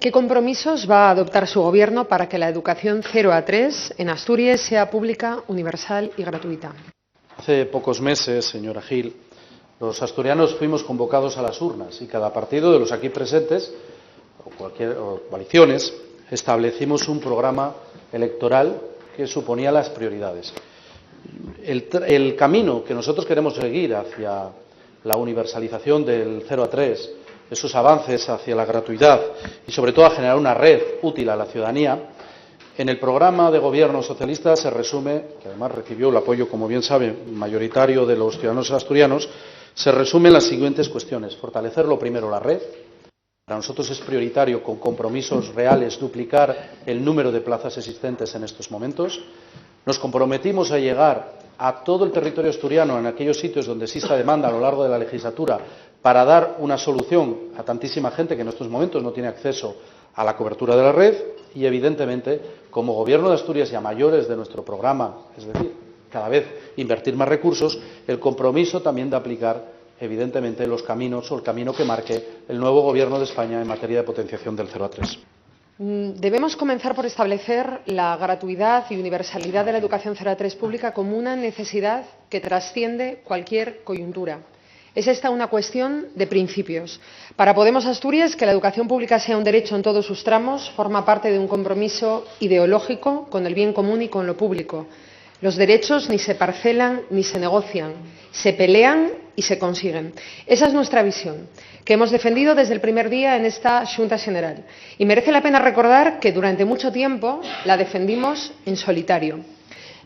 ¿Qué compromisos va a adoptar su Gobierno para que la educación 0 a 3 en Asturias sea pública, universal y gratuita? Hace pocos meses, señora Gil, los asturianos fuimos convocados a las urnas y cada partido de los aquí presentes, o coaliciones, establecimos un programa electoral que suponía las prioridades. El camino que nosotros queremos seguir hacia la universalización del 0 a 3, esos avances hacia la gratuidad y, sobre todo, a generar una red útil a la ciudadanía, en el programa de Gobierno socialista se resume, que además recibió el apoyo, como bien sabe, mayoritario de los ciudadanos asturianos, se resumen las siguientes cuestiones. Fortalecer, lo primero, la red. Para nosotros es prioritario, con compromisos reales, duplicar el número de plazas existentes en estos momentos. Nos comprometimos a llegar a todo el territorio asturiano, en aquellos sitios donde exista demanda a lo largo de la legislatura, para dar una solución a tantísima gente que en estos momentos no tiene acceso a la cobertura de la red y, evidentemente, como Gobierno de Asturias y a mayores de nuestro programa, es decir, cada vez invertir más recursos, el compromiso también de aplicar, evidentemente, los caminos o el camino que marque el nuevo Gobierno de España en materia de potenciación del 0 a 3. Debemos comenzar por establecer la gratuidad y universalidad de la educación 0 a 3 pública como una necesidad que trasciende cualquier coyuntura. Es esta una cuestión de principios. Para Podemos Asturias, que la educación pública sea un derecho en todos sus tramos forma parte de un compromiso ideológico con el bien común y con lo público. Los derechos ni se parcelan ni se negocian, se pelean y se consiguen. Esa es nuestra visión, que hemos defendido desde el primer día en esta Xunta General. Y merece la pena recordar que durante mucho tiempo la defendimos en solitario.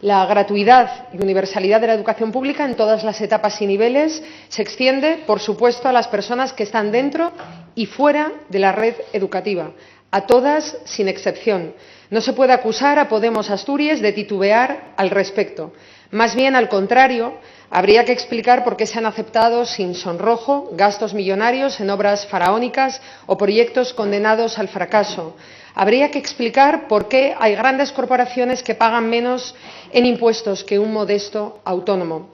La gratuidad y universalidad de la educación pública en todas las etapas y niveles se extiende, por supuesto, a las personas que están dentro y fuera de la red educativa, a todas sin excepción. No se puede acusar a Podemos Asturias de titubear al respecto. Más bien, al contrario, habría que explicar por qué se han aceptado sin sonrojo gastos millonarios en obras faraónicas o proyectos condenados al fracaso. Habría que explicar por qué hay grandes corporaciones que pagan menos en impuestos que un modesto autónomo.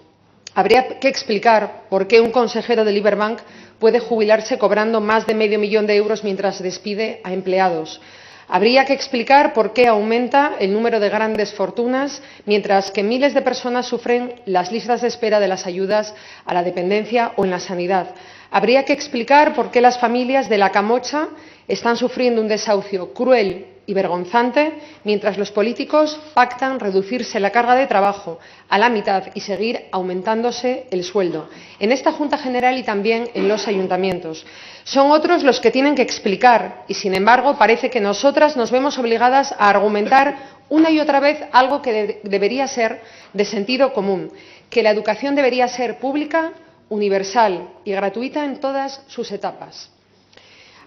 Habría que explicar por qué un consejero de Liberbank puede jubilarse cobrando más de medio millón de euros mientras despide a empleados. Habría que explicar por qué aumenta el número de grandes fortunas mientras que miles de personas sufren las listas de espera de las ayudas a la dependencia o en la sanidad. Habría que explicar por qué las familias de La Camocha están sufriendo un desahucio cruel y vergonzante mientras los políticos pactan reducirse la carga de trabajo a la mitad y seguir aumentándose el sueldo, en esta Junta General y también en los ayuntamientos. Son otros los que tienen que explicar y, sin embargo, parece que nosotras nos vemos obligadas a argumentar una y otra vez algo que debería ser de sentido común, que la educación debería ser pública, universal y gratuita en todas sus etapas.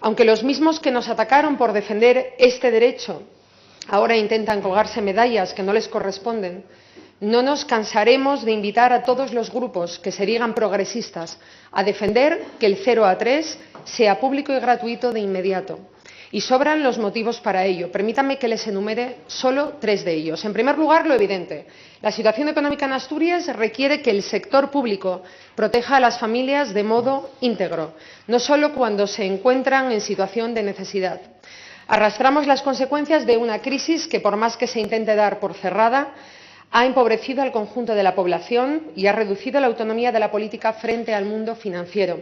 Aunque los mismos que nos atacaron por defender este derecho ahora intentan colgarse medallas que no les corresponden, no nos cansaremos de invitar a todos los grupos que se digan progresistas a defender que el 0 a 3 sea público y gratuito de inmediato. Y sobran los motivos para ello. Permítanme que les enumere solo 3 de ellos. En primer lugar, lo evidente. La situación económica en Asturias requiere que el sector público proteja a las familias de modo íntegro, no solo cuando se encuentran en situación de necesidad. Arrastramos las consecuencias de una crisis que, por más que se intente dar por cerrada, ha empobrecido al conjunto de la población y ha reducido la autonomía de la política frente al mundo financiero.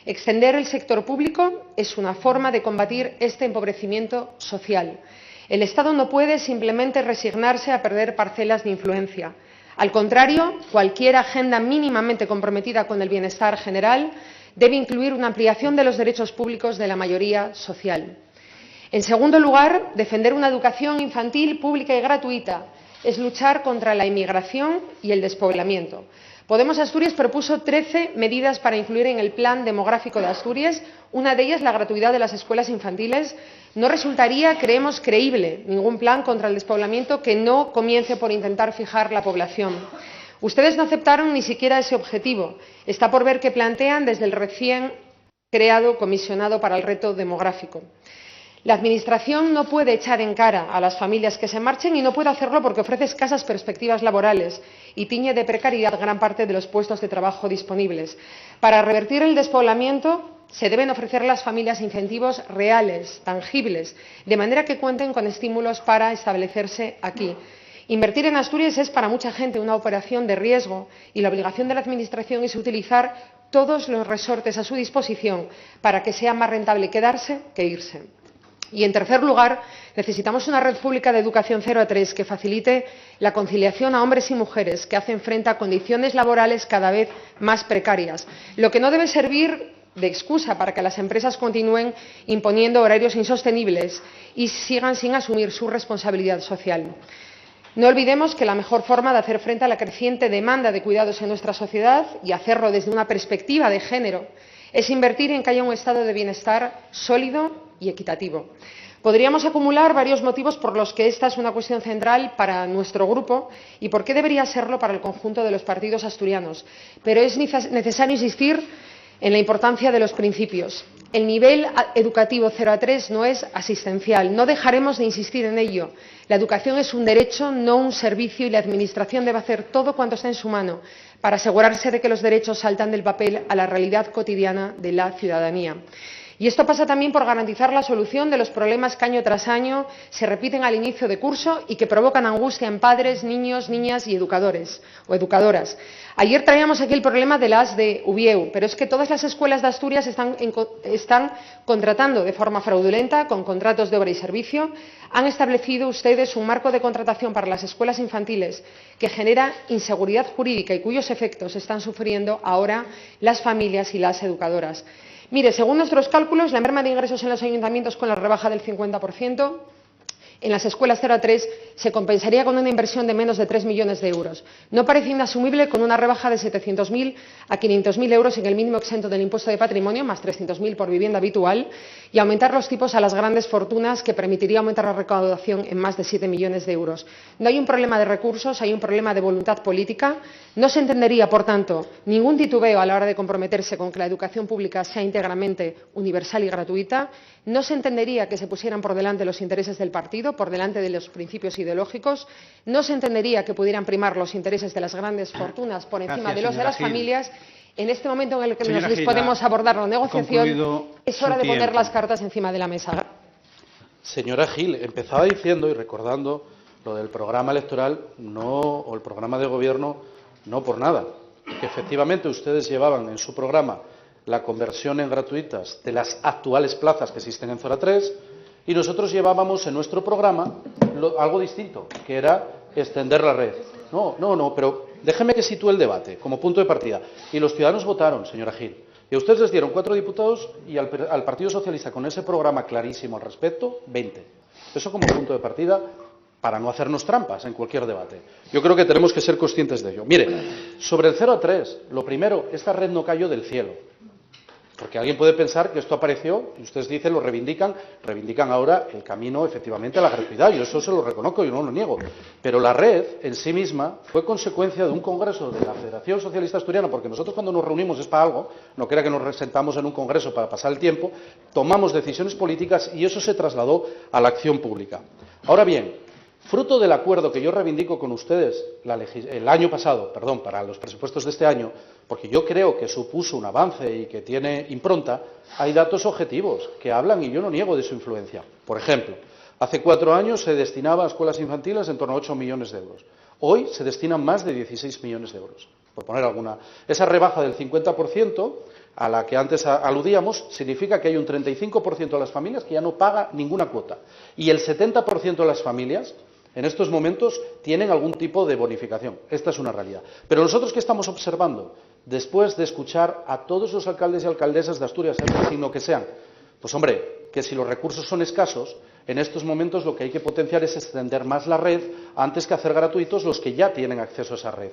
Extender el sector público es una forma de combatir este empobrecimiento social. El Estado no puede simplemente resignarse a perder parcelas de influencia. Al contrario, cualquier agenda mínimamente comprometida con el bienestar general debe incluir una ampliación de los derechos públicos de la mayoría social. En segundo lugar, defender una educación infantil pública y gratuita es luchar contra la inmigración y el despoblamiento. Podemos Asturias propuso 13 medidas para incluir en el Plan Demográfico de Asturias. Una de ellas, la gratuidad de las escuelas infantiles. No resultaría, creemos, creíble ningún plan contra el despoblamiento que no comience por intentar fijar la población. Ustedes no aceptaron ni siquiera ese objetivo. Está por ver qué plantean desde el recién creado Comisionado para el Reto Demográfico. La Administración no puede echar en cara a las familias que se marchen y no puede hacerlo porque ofrece escasas perspectivas laborales y tiñe de precariedad gran parte de los puestos de trabajo disponibles. Para revertir el despoblamiento se deben ofrecer a las familias incentivos reales, tangibles, de manera que cuenten con estímulos para establecerse aquí. Invertir en Asturias es para mucha gente una operación de riesgo y la obligación de la Administración es utilizar todos los resortes a su disposición para que sea más rentable quedarse que irse. Y, en tercer lugar, necesitamos una red pública de educación 0 a 3 que facilite la conciliación a hombres y mujeres que hacen frente a condiciones laborales cada vez más precarias, lo que no debe servir de excusa para que las empresas continúen imponiendo horarios insostenibles y sigan sin asumir su responsabilidad social. No olvidemos que la mejor forma de hacer frente a la creciente demanda de cuidados en nuestra sociedad y hacerlo desde una perspectiva de género es invertir en que haya un estado de bienestar sólido y equitativo. Podríamos acumular varios motivos por los que esta es una cuestión central para nuestro grupo y por qué debería serlo para el conjunto de los partidos asturianos, pero es necesario insistir en la importancia de los principios. El nivel educativo 0 a 3 no es asistencial, no dejaremos de insistir en ello. La educación es un derecho, no un servicio, y la Administración debe hacer todo cuanto esté en su mano para asegurarse de que los derechos saltan del papel a la realidad cotidiana de la ciudadanía. Y esto pasa también por garantizar la solución de los problemas que año tras año se repiten al inicio de curso y que provocan angustia en padres, niños, niñas y educadores o educadoras. Ayer traíamos aquí el problema de las de Ubieu, pero es que todas las escuelas de Asturias están contratando de forma fraudulenta con contratos de obra y servicio. Han establecido ustedes un marco de contratación para las escuelas infantiles que genera inseguridad jurídica y cuyos efectos están sufriendo ahora las familias y las educadoras. Mire, según nuestros cálculos, la merma de ingresos en los ayuntamientos con la rebaja del 50% en las escuelas 0 a 3 se compensaría con una inversión de menos de 3 millones de euros. No parece inasumible con una rebaja de 700.000 a 500.000 euros en el mínimo exento del impuesto de patrimonio, más 300.000 por vivienda habitual, y aumentar los tipos a las grandes fortunas, que permitiría aumentar la recaudación en más de 7 millones de euros. No hay un problema de recursos, hay un problema de voluntad política. No se entendería, por tanto, ningún titubeo a la hora de comprometerse con que la educación pública sea íntegramente universal y gratuita. No se entendería que se pusieran por delante los intereses del partido, por delante de los principios ideológicos. No se entendería que pudieran primar los intereses de las grandes fortunas por encima de los de las familias. En este momento en el que nos disponemos a abordar la negociación, es hora de poner las cartas encima de la mesa. Señora Gil, empezaba diciendo y recordando lo del programa electoral o el programa de gobierno, no por nada, que efectivamente ustedes llevaban en su programa la conversión en gratuitas de las actuales plazas que existen en Zona 3, y nosotros llevábamos en nuestro programa algo distinto, que era extender la red. No, pero déjeme que sitúe el debate como punto de partida. Y los ciudadanos votaron, señora Gil. Y a ustedes les dieron 4 diputados y al Partido Socialista, con ese programa clarísimo al respecto, 20. Eso como punto de partida para no hacernos trampas en cualquier debate. Yo creo que tenemos que ser conscientes de ello. Mire, sobre el 0 a 3, lo primero, esta red no cayó del cielo. Porque alguien puede pensar que esto apareció, y ustedes dicen, lo reivindican ahora el camino, efectivamente, a la gratuidad. Yo eso se lo reconozco, yo no lo niego. Pero la red, en sí misma, fue consecuencia de un congreso de la Federación Socialista Asturiana, porque nosotros cuando nos reunimos es para algo, no crea que nos sentamos en un congreso para pasar el tiempo, tomamos decisiones políticas y eso se trasladó a la acción pública. Ahora bien, fruto del acuerdo que yo reivindico con ustedes el año pasado, para los presupuestos de este año, porque yo creo que supuso un avance y que tiene impronta, hay datos objetivos que hablan, y yo no niego de su influencia. Por ejemplo, hace 4 años se destinaba a escuelas infantiles en torno a 8 millones de euros. Hoy se destinan más de 16 millones de euros, por poner alguna. Esa rebaja del 50% a la que antes aludíamos significa que hay un 35% de las familias que ya no paga ninguna cuota, y el 70% de las familias en estos momentos tienen algún tipo de bonificación. Esta es una realidad. Pero nosotros, ¿qué estamos observando? Después de escuchar a todos los alcaldes y alcaldesas de Asturias, sean del signo que sean, pues hombre, que si los recursos son escasos, en estos momentos lo que hay que potenciar es extender más la red antes que hacer gratuitos los que ya tienen acceso a esa red.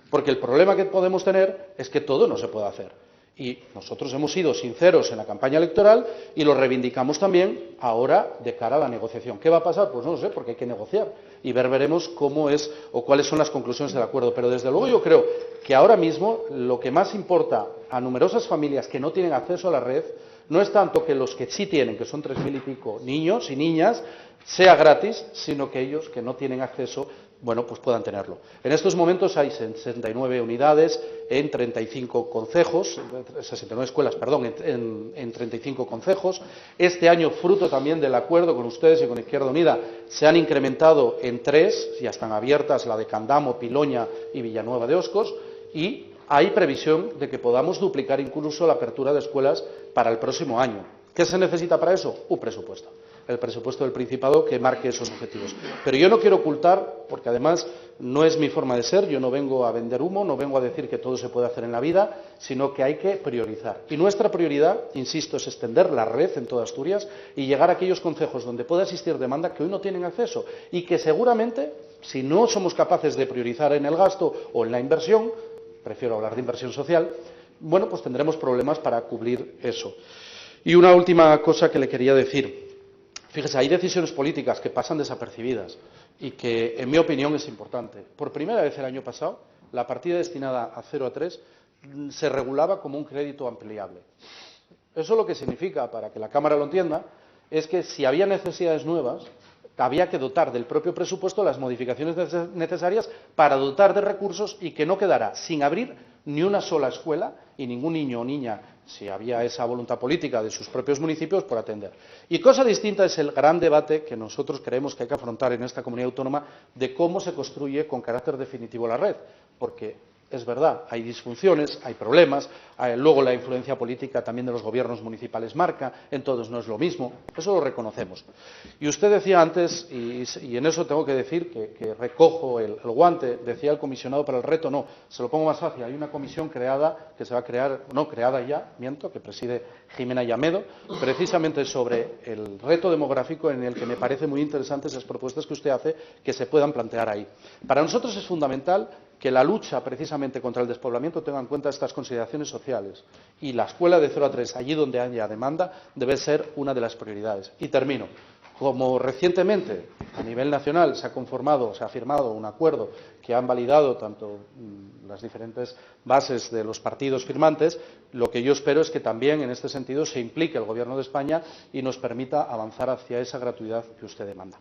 Porque el problema que podemos tener es que todo no se puede hacer. Y nosotros hemos sido sinceros en la campaña electoral y lo reivindicamos también ahora de cara a la negociación. ¿Qué va a pasar? Pues no lo sé, porque hay que negociar y veremos cómo es o cuáles son las conclusiones del acuerdo. Pero desde luego yo creo que ahora mismo lo que más importa a numerosas familias que no tienen acceso a la red no es tanto que los que sí tienen, que son 3.000 y pico niños y niñas, sea gratis, sino que ellos que no tienen acceso bueno, pues puedan tenerlo. En estos momentos hay 69 unidades en 35 concejos, 69 escuelas, perdón, en 35 concejos. Este año, fruto también del acuerdo con ustedes y con Izquierda Unida, se han incrementado en 3, ya están abiertas la de Candamo, Piloña y Villanueva de Oscos, y hay previsión de que podamos duplicar incluso la apertura de escuelas para el próximo año. ¿Qué se necesita para eso? Un presupuesto. El presupuesto del Principado que marque esos objetivos. Pero yo no quiero ocultar, porque además no es mi forma de ser, yo no vengo a vender humo, no vengo a decir que todo se puede hacer en la vida, sino que hay que priorizar. Y nuestra prioridad, insisto, es extender la red en toda Asturias y llegar a aquellos concejos donde pueda existir demanda que hoy no tienen acceso y que seguramente, si no somos capaces de priorizar en el gasto o en la inversión, prefiero hablar de inversión social, bueno, pues tendremos problemas para cubrir eso. Y una última cosa que le quería decir. Fíjese, hay decisiones políticas que pasan desapercibidas y que, en mi opinión, es importante. Por primera vez el año pasado, la partida destinada a 0 a 3 se regulaba como un crédito ampliable. Eso lo que significa, para que la Cámara lo entienda, es que si había necesidades nuevas, había que dotar del propio presupuesto las modificaciones necesarias para dotar de recursos y que no quedara sin abrir ni una sola escuela y ningún niño o niña, si había esa voluntad política de sus propios municipios, por atender. Y cosa distinta es el gran debate que nosotros creemos que hay que afrontar en esta comunidad autónoma de cómo se construye con carácter definitivo la red, porque es verdad, hay disfunciones, hay problemas, luego la influencia política también de los gobiernos municipales marca, en todos no es lo mismo, eso lo reconocemos. Y usted decía antes, y en eso tengo que decir que recojo el guante, decía el comisionado para el reto, no, se lo pongo más fácil, hay una comisión creada, que se va a crear, no, creada ya, miento, que preside Jimena Llamedo, precisamente sobre el reto demográfico en el que me parece muy interesantes esas propuestas que usted hace, que se puedan plantear ahí. Para nosotros es fundamental que la lucha precisamente contra el despoblamiento tenga en cuenta estas consideraciones sociales y la escuela de 0 a 3, allí donde haya demanda, debe ser una de las prioridades. Y termino. Como recientemente a nivel nacional se ha firmado un acuerdo que han validado tanto las diferentes bases de los partidos firmantes, lo que yo espero es que también en este sentido se implique el Gobierno de España y nos permita avanzar hacia esa gratuidad que usted demanda.